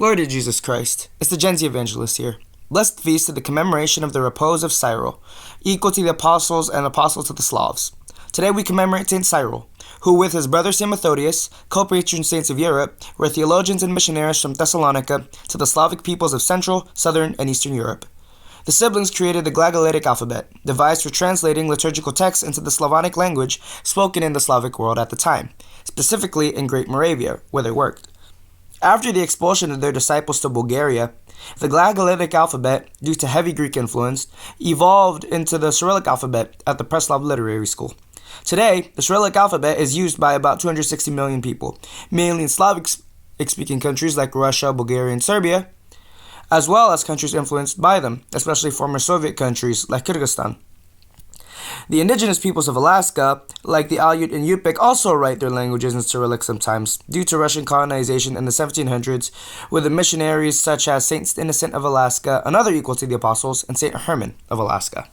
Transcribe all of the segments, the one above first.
Glory to Jesus Christ. It's the Gen Z Evangelist here. Blessed feast to the commemoration of the repose of Cyril, equal to the apostles and apostle to the Slavs. Today we commemorate Saint Cyril, who with his brother Saint Methodius, co-patron saints of Europe, were theologians and missionaries from Thessalonica to the Slavic peoples of Central, Southern, and Eastern Europe. The siblings created the Glagolitic alphabet, devised for translating liturgical texts into the Slavonic language spoken in the Slavic world at the time, specifically in Great Moravia, where they worked. After the expulsion of their disciples to Bulgaria, the Glagolitic alphabet, due to heavy Greek influence, evolved into the Cyrillic alphabet at the Preslav Literary School. Today, the Cyrillic alphabet is used by about 260 million people, mainly in Slavic-speaking countries like Russia, Bulgaria, and Serbia, as well as countries influenced by them, especially former Soviet countries like Kyrgyzstan. The indigenous peoples of Alaska, like the Aleut and Yupik, also write their languages in Cyrillic sometimes, due to Russian colonization in the 1700s, with the missionaries such as Saint Innocent of Alaska, another equal to the apostles, and Saint Herman of Alaska.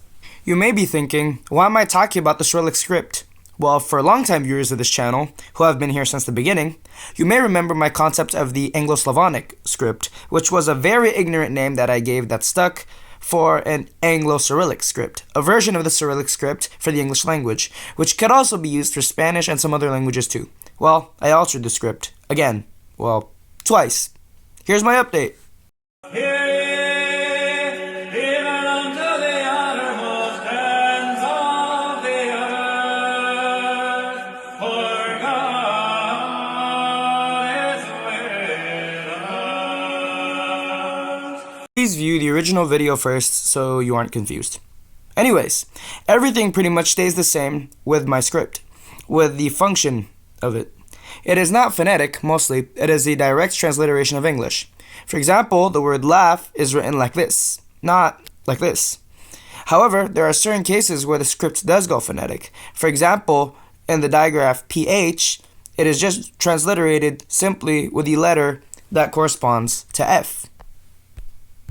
You may be thinking, why am I talking about the Cyrillic script? Well, for longtime viewers of this channel, who have been here since the beginning, you may remember my concept of the Anglo-Slavonic script, which was a very ignorant name that I gave that stuck for an Anglo-Cyrillic script, a version of the Cyrillic script for the English language, which could also be used for Spanish and some other languages too. Well, I altered the script. Again. Well, twice. Here's my update. Please view the original video first so you aren't confused. Anyways, everything pretty much stays the same with my script, with the function of it. It is not phonetic, mostly. It is a direct transliteration of English. For example, the word laugh is written like this, not like this. However, there are certain cases where the script does go phonetic. For example, in the digraph PH, it is just transliterated simply with the letter that corresponds to F.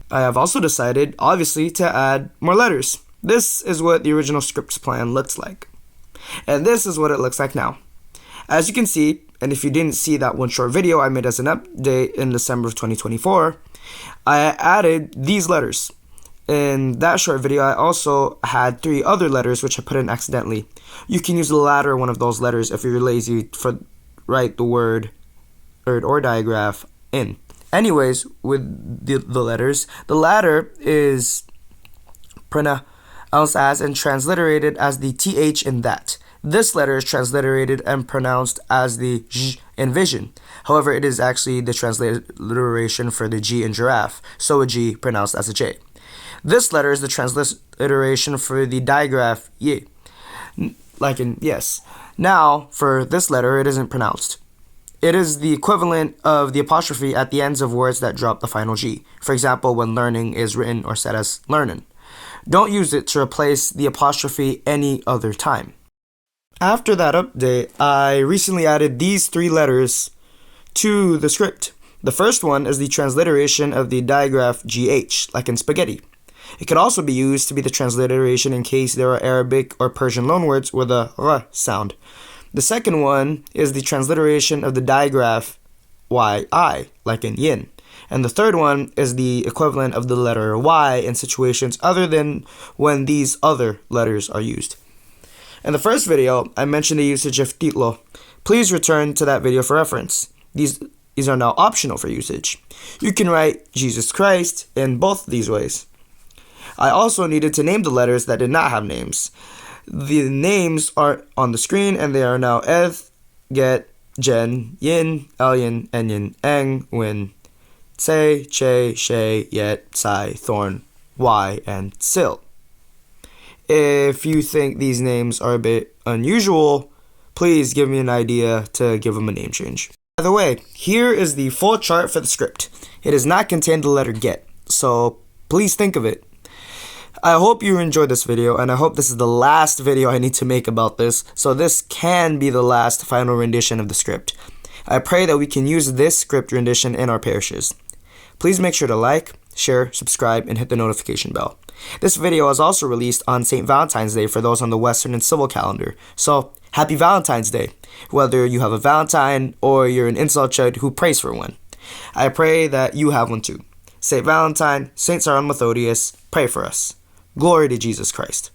I have also decided, obviously, to add more letters. This is what the original script's plan looks like. And this is what it looks like now. As you can see, and if you didn't see that one short video I made as an update in December of 2024, I added these letters. In that short video, I also had 3 other letters which I put in accidentally. You can use the latter one of those letters if you're lazy to write the word or digraph in. Anyways, with the letters, the latter is pronounced as and transliterated as the TH in that. This letter is transliterated and pronounced as the J in vision. However, it is actually the transliteration for the G in giraffe, so a G pronounced as a J. This letter is the transliteration for the digraph Y, like in yes. Now, for this letter, it isn't pronounced. It is the equivalent of the apostrophe at the ends of words that drop the final G. For example, when learning is written or said as learnin'. Don't use it to replace the apostrophe any other time. After that update, I recently added these 3 letters to the script. The first one is the transliteration of the digraph GH, like in spaghetti. It could also be used to be the transliteration in case there are Arabic or Persian loanwords with a R sound. The second one is the transliteration of the digraph YI, like in yin. And the third one is the equivalent of the letter Y in situations other than when these other letters are used. In the first video, I mentioned the usage of titlo. Please return to that video for reference. These are now optional for usage. You can write Jesus Christ in both these ways. I also needed to name the letters that did not have names. The names are on the screen, and they are now Eth, Get, Jen, Yin, Elyin, Enyin, Eng, Win, Tse, Che, She, Yet, Sai, Thorn, Y, and Sil. If you think these names are a bit unusual, please give me an idea to give them a name change. By the way, here is the full chart for the script. It does not contain the letter Get, so please think of it. I hope you enjoyed this video, and I hope this is the last video I need to make about this, so this can be the last final rendition of the script. I pray that we can use this script rendition in our parishes. Please make sure to like, share, subscribe, and hit the notification bell. This video is also released on St. Valentine's Day for those on the Western and Civil calendar, so happy Valentine's Day, whether you have a Valentine or you're an insult child who prays for one. I pray that you have one too. St. Valentine, St. Cyril and Methodius, pray for us. Glory to Jesus Christ.